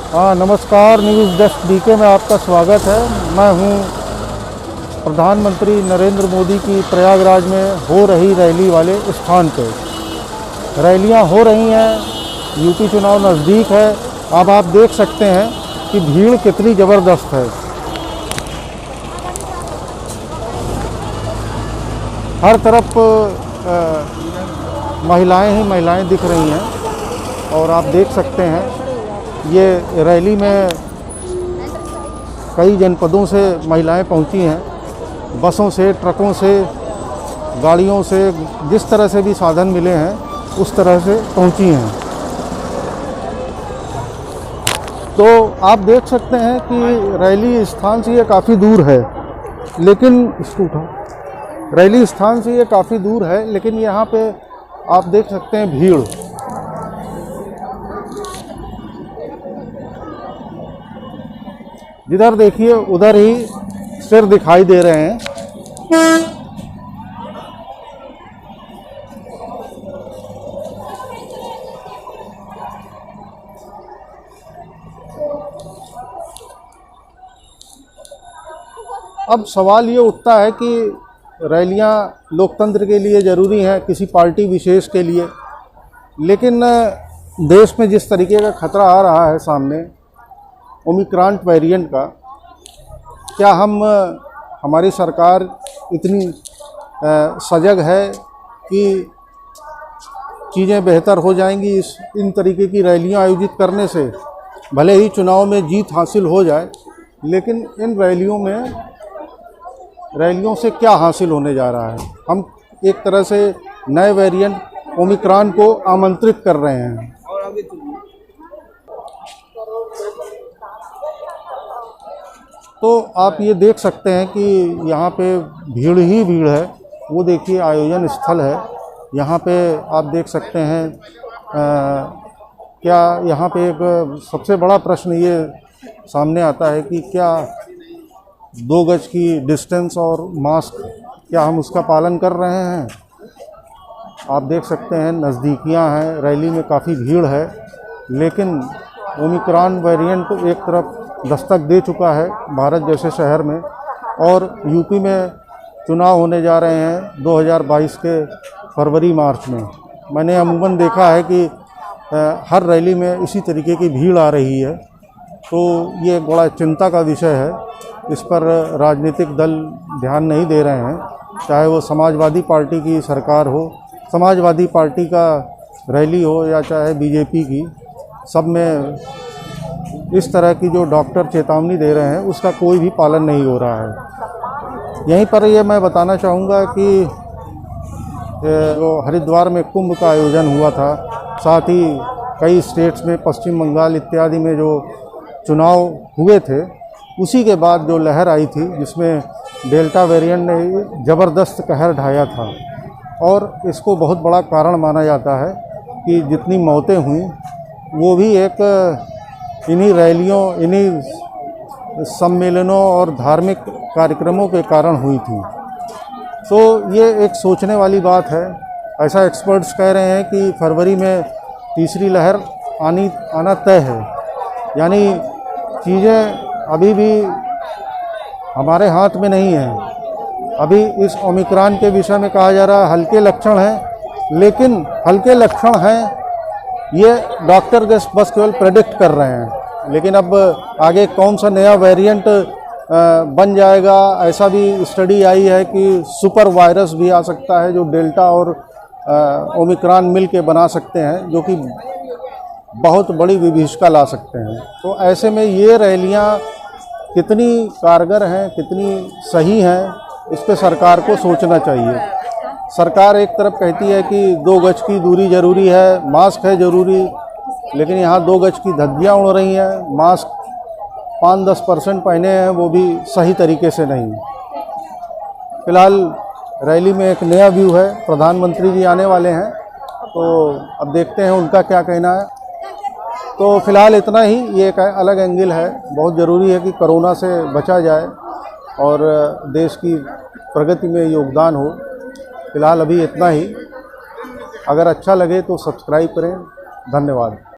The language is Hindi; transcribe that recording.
हाँ नमस्कार, न्यूज़ डेस्क डीके में आपका स्वागत है। मैं हूँ प्रधानमंत्री नरेंद्र मोदी की प्रयागराज में हो रही रैली वाले स्थान पे। रैलियाँ हो रही हैं, यूपी चुनाव नज़दीक है। अब आप देख सकते हैं कि भीड़ कितनी ज़बरदस्त है। हर तरफ महिलाएं ही महिलाएं दिख रही हैं और आप देख सकते हैं ये रैली में कई जनपदों से महिलाएं पहुंची हैं। बसों से, ट्रकों से, गाड़ियों से, जिस तरह से भी साधन मिले हैं उस तरह से पहुंची हैं। तो आप देख सकते हैं कि रैली स्थान से ये काफ़ी दूर है, लेकिन रैली स्थान से ये काफ़ी दूर है, लेकिन यहाँ पे आप देख सकते हैं भीड़। जिधर देखिए उधर ही सिर दिखाई दे रहे हैं। अब सवाल ये उठता है कि रैलियां लोकतंत्र के लिए ज़रूरी हैं, किसी पार्टी विशेष के लिए, लेकिन देश में जिस तरीके का खतरा आ रहा है सामने ओमिक्रॉन वेरिएंट का, क्या हमारी सरकार इतनी सजग है कि चीज़ें बेहतर हो जाएंगी इन तरीके की रैलियां आयोजित करने से? भले ही चुनाव में जीत हासिल हो जाए, लेकिन इन रैलियों से क्या हासिल होने जा रहा है? हम एक तरह से नए वेरिएंट ओमिक्रॉन को आमंत्रित कर रहे हैं। तो आप ये देख सकते हैं कि यहाँ पे भीड़ ही भीड़ है। वो देखिए आयोजन स्थल है, यहाँ पे आप देख सकते हैं। क्या यहाँ पे एक सबसे बड़ा प्रश्न ये सामने आता है कि क्या 2 गज की डिस्टेंस और मास्क, क्या हम उसका पालन कर रहे हैं? आप देख सकते हैं नज़दीकियाँ हैं, रैली में काफ़ी भीड़ है, लेकिन ओमिक्रॉन वेरिएंट एक तरफ दस्तक दे चुका है भारत जैसे शहर में, और यूपी में चुनाव होने जा रहे हैं 2022 के फरवरी मार्च में। मैंने अमूमन देखा है कि हर रैली में इसी तरीके की भीड़ आ रही है, तो ये बड़ा चिंता का विषय है। इस पर राजनीतिक दल ध्यान नहीं दे रहे हैं, चाहे वो समाजवादी पार्टी की सरकार हो, समाजवादी पार्टी का रैली हो, या चाहे बीजेपी की। सब में इस तरह की जो डॉक्टर चेतावनी दे रहे हैं उसका कोई भी पालन नहीं हो रहा है। यहीं पर ये मैं बताना चाहूँगा कि जो हरिद्वार में कुंभ का आयोजन हुआ था, साथ ही कई स्टेट्स में, पश्चिम बंगाल इत्यादि में जो चुनाव हुए थे, उसी के बाद जो लहर आई थी जिसमें डेल्टा वेरिएंट ने ज़बरदस्त कहर ढाया था, और इसको बहुत बड़ा कारण माना जाता है कि जितनी मौतें हुई वो भी एक इन्हीं रैलियों, इन्हीं सम्मेलनों और धार्मिक कार्यक्रमों के कारण हुई थी। तो ये एक सोचने वाली बात है। ऐसा एक्सपर्ट्स कह रहे हैं कि फरवरी में तीसरी लहर आना तय है। यानी चीज़ें अभी भी हमारे हाथ में नहीं हैं। अभी इस ओमिक्रॉन के विषय में कहा जा रहा है हल्के लक्षण हैं, लेकिन हल्के लक्षण हैं ये डॉक्टर बस केवल प्रेडिक्ट कर रहे हैं, लेकिन अब आगे कौन सा नया वेरिएंट बन जाएगा, ऐसा भी स्टडी आई है कि सुपर वायरस भी आ सकता है जो डेल्टा और ओमिक्रॉन मिल के बना सकते हैं, जो कि बहुत बड़ी विभीषिका ला सकते हैं। तो ऐसे में ये रैलियां कितनी कारगर हैं, कितनी सही हैं, इस पर सरकार को सोचना चाहिए। सरकार एक तरफ कहती है कि 2 गज की दूरी ज़रूरी है, मास्क है ज़रूरी, लेकिन यहाँ 2 गज की धज्जियाँ उड़ रही हैं। मास्क 5-10% पहने हैं, वो भी सही तरीके से नहीं। फिलहाल रैली में एक नया व्यू है, प्रधानमंत्री जी आने वाले हैं, तो अब देखते हैं उनका क्या कहना है। तो फिलहाल इतना ही, ये एक अलग एंगल है। बहुत ज़रूरी है कि कोरोना से बचा जाए और देश की प्रगति में योगदान हो। फिलहाल अभी इतना ही। अगर अच्छा लगे तो सब्सक्राइब करें। धन्यवाद।